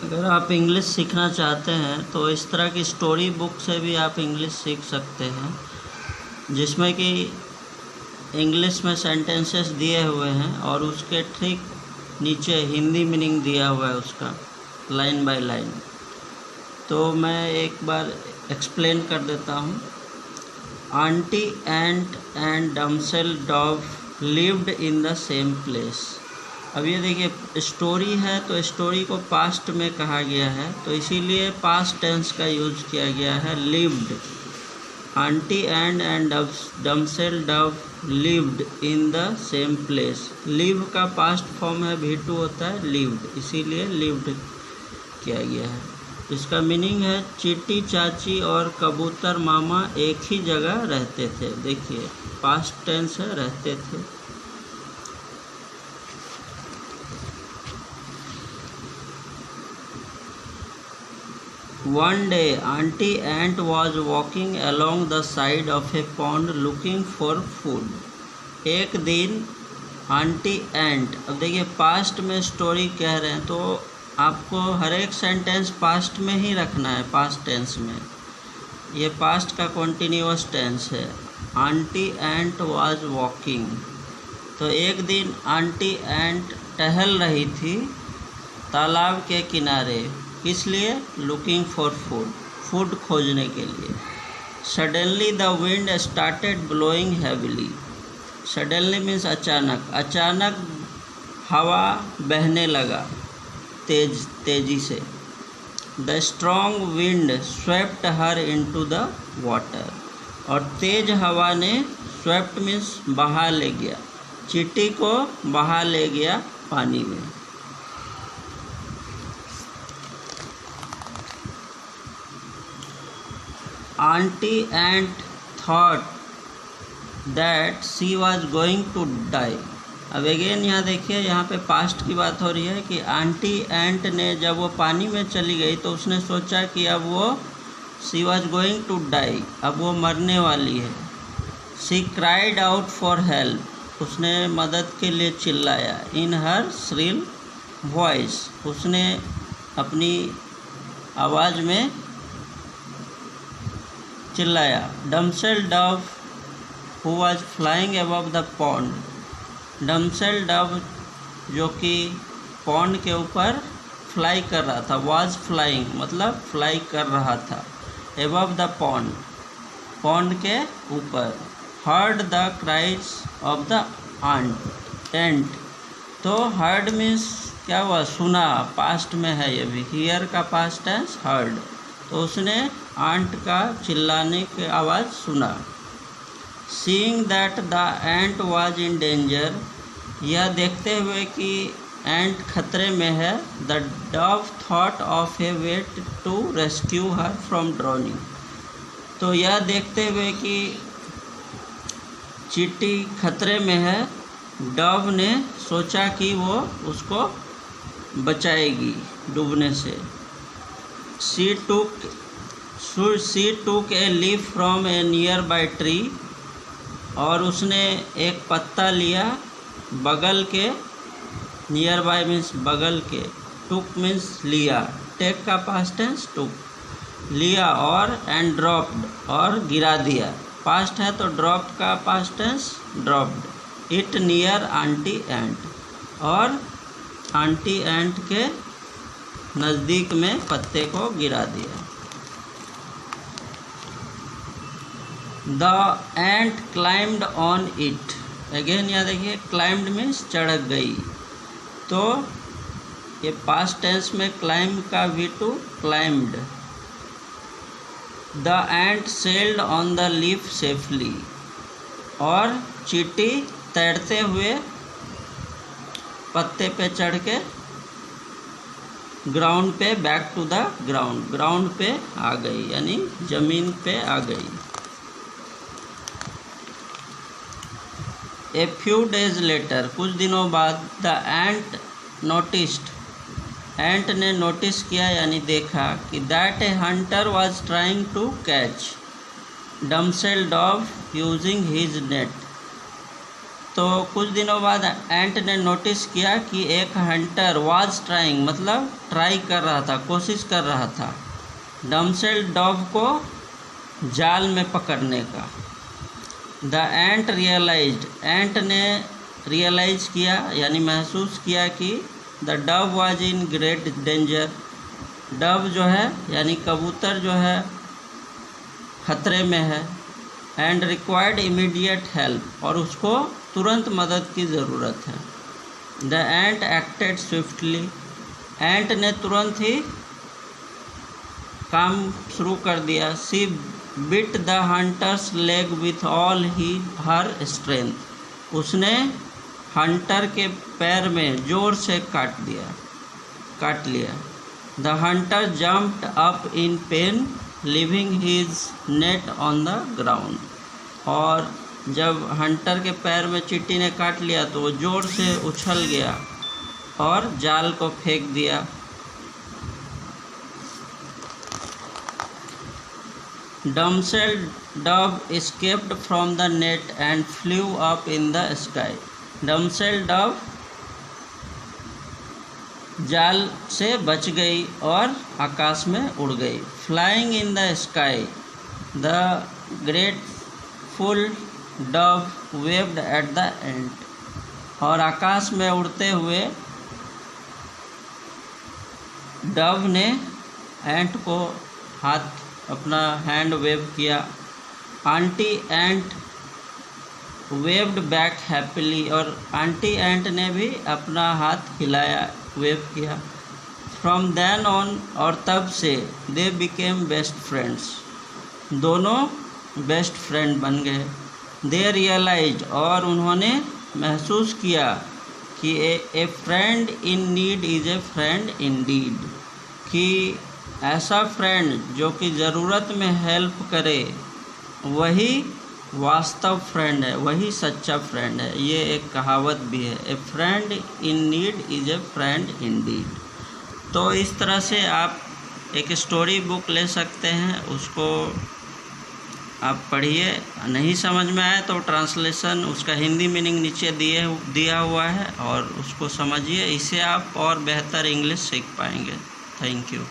अगर आप इंग्लिश सीखना चाहते हैं तो इस तरह की स्टोरी बुक से भी आप इंग्लिश सीख सकते हैं, जिसमें कि इंग्लिश में सेंटेंसेस दिए हुए हैं और उसके ठीक नीचे हिंदी मीनिंग दिया हुआ है उसका, लाइन बाय लाइन। तो मैं एक बार एक्सप्लेन कर देता हूँ। Aunty ant and damsel dove lived in the same place. अब ये देखिए स्टोरी है तो स्टोरी को पास्ट में कहा गया है, तो इसीलिए पास्ट टेंस का यूज किया गया है, lived. Aunty and damsel dove lived in the same place. Live का पास्ट फॉर्म है V2 होता है लिव्ड, इसीलिए लिव्ड किया गया है। इसका मीनिंग है चींटी चाची और कबूतर मामा एक ही जगह रहते थे। देखिए पास्ट टेंस है, रहते थे। One day, Auntie Ant was walking along the side of a pond looking for food. एक दिन आंटी एंट, अब देखिए पास्ट में स्टोरी कह रहे हैं तो आपको हर एक सेंटेंस पास्ट में ही रखना है, पास्ट टेंस में। ये पास्ट का कॉन्टिन्यूअस टेंस है। आंटी एंट वाज वॉकिंग, तो एक दिन आंटी एंट टहल रही थी तालाब के किनारे, किस लिए? लुकिंग फॉर फूड, फूड खोजने के लिए। Suddenly the wind started blowing heavily. Suddenly means अचानक, अचानक हवा बहने लगा तेजी से। The strong wind swept her into the water, और तेज हवा ने, स्वेप्ट मीन्स बहा ले गया, चींटी को बहा ले गया पानी में। And the ant thought that she was going to die. अब अगेन यहाँ देखिए, यहाँ पे पास्ट की बात हो रही है कि आंटी एंट ने जब वो पानी में चली गई तो उसने सोचा कि अब वो she was going to die, अब वो मरने वाली है। She cried out for help, उसने मदद के लिए चिल्लाया। इन हर श्रिल वॉइस, उसने अपनी आवाज़ में चिल्लाया। Damsel dove who was flying above the pond, damsel dove जो कि पॉन्ड के ऊपर फ्लाई कर रहा था, वाज फ्लाइंग मतलब फ्लाई कर रहा था, अबव द पॉन्ड, पॉन्ड के ऊपर। Heard the cries of the ant, तो हर्ड मीन्स क्या हुआ? सुना, पास्ट में है ये भी। हियर का पास्ट टेंस हर्ड, तो उसने आंट का चिल्लाने की आवाज़ सुना। Seeing that the ant was in danger, यह देखते हुए कि एंट खतरे में है। The dove thought of a way to rescue her from drowning, तो यह देखते हुए कि चींटी खतरे में है, डव ने सोचा कि वो उसको बचाएगी डूबने से। शी टूक a leaf from A near by tree, और उसने एक पत्ता लिया बगल के, नियर बाय मीन्स बगल के, टुक मीन्स लिया, टेक का पास्ट टेंस टुक, लिया, और एंड ड्रॉप्ड, और गिरा दिया। पास्ट है तो ड्रॉप का past tense dropped. It near aunty ant, और आंटी एंट के नज़दीक में पत्ते को गिरा दिया। The ant climbed on it, again यहाँ देखिए क्लाइम्ड मीन्स चढ़ गई, तो ये पास्ट टेंस में क्लाइम का V2 climbed. The ant sailed on the leaf safely, और चींटी तैरते हुए पत्ते पे चढ़ के ग्राउंड पे, back to the ground, ground पे आ गई, यानी जमीन पे आ गई। ए फ्यू डेज लेटर, कुछ दिनों बाद, द एंट नोटिस्ड, एंट ने नोटिस किया यानी देखा कि that a hunter was trying to catch damsel dove using his net, तो कुछ दिनों बाद एंट ने नोटिस किया कि एक हंटर वाज ट्राइंग, मतलब ट्राई कर रहा था, कोशिश कर रहा था डम्बसेल डॉव को जाल में पकड़ने का। द एंट रियलाइज्ड, एंट ने रियलाइज़ किया यानी महसूस किया कि the Dove was in great danger, Dove जो है यानी कबूतर जो है खतरे में है। एंड रिक्वायर्ड इमीडिएट हेल्प, और उसको तुरंत मदद की ज़रूरत है। द एंट एक्टेड स्विफ्टली, एंट ने तुरंत ही काम शुरू कर दिया। She bit the hunters leg with all her strength, उसने हंटर के पैर में जोर से काट लिया। The Hunter jumped up in pen living his net on the ground, और जब हंटर के पैर में चींटी ने काट लिया तो वो जोर से उछल गया और जाल को फेंक दिया। डम्बसेल Dove escaped from the net and flew up in the sky. Damsel dove जाल से बच गई और आकाश में उड़ गई। Flying in the sky the grateful dove waved at the ant, और आकाश में उड़ते हुए डव ने एंट को अपना हैंड वेव किया। आंटी एंट वेव्ड बैक हैप्पीली, और आंटी एंट ने भी अपना हाथ हिलाया, वेव किया। फ्रॉम देन ऑन, और तब से दे बिकेम बेस्ट फ्रेंड्स, दोनों बेस्ट फ्रेंड बन गए। दे रियलाइज्ड, और उन्होंने महसूस किया कि ए friend in need is a friend Indeed, कि ऐसा फ्रेंड जो कि ज़रूरत में हेल्प करे वही वास्तव फ्रेंड है, वही सच्चा फ्रेंड है। ये एक कहावत भी है, ए friend in need is a friend Indeed. तो इस तरह से आप एक स्टोरी बुक ले सकते हैं, उसको आप पढ़िए। नहीं समझ में आए तो ट्रांसलेशन, उसका हिंदी मीनिंग नीचे दिया हुआ है, और उसको समझिए। इससे आप और बेहतर इंग्लिश सीख पाएंगे। Thank you.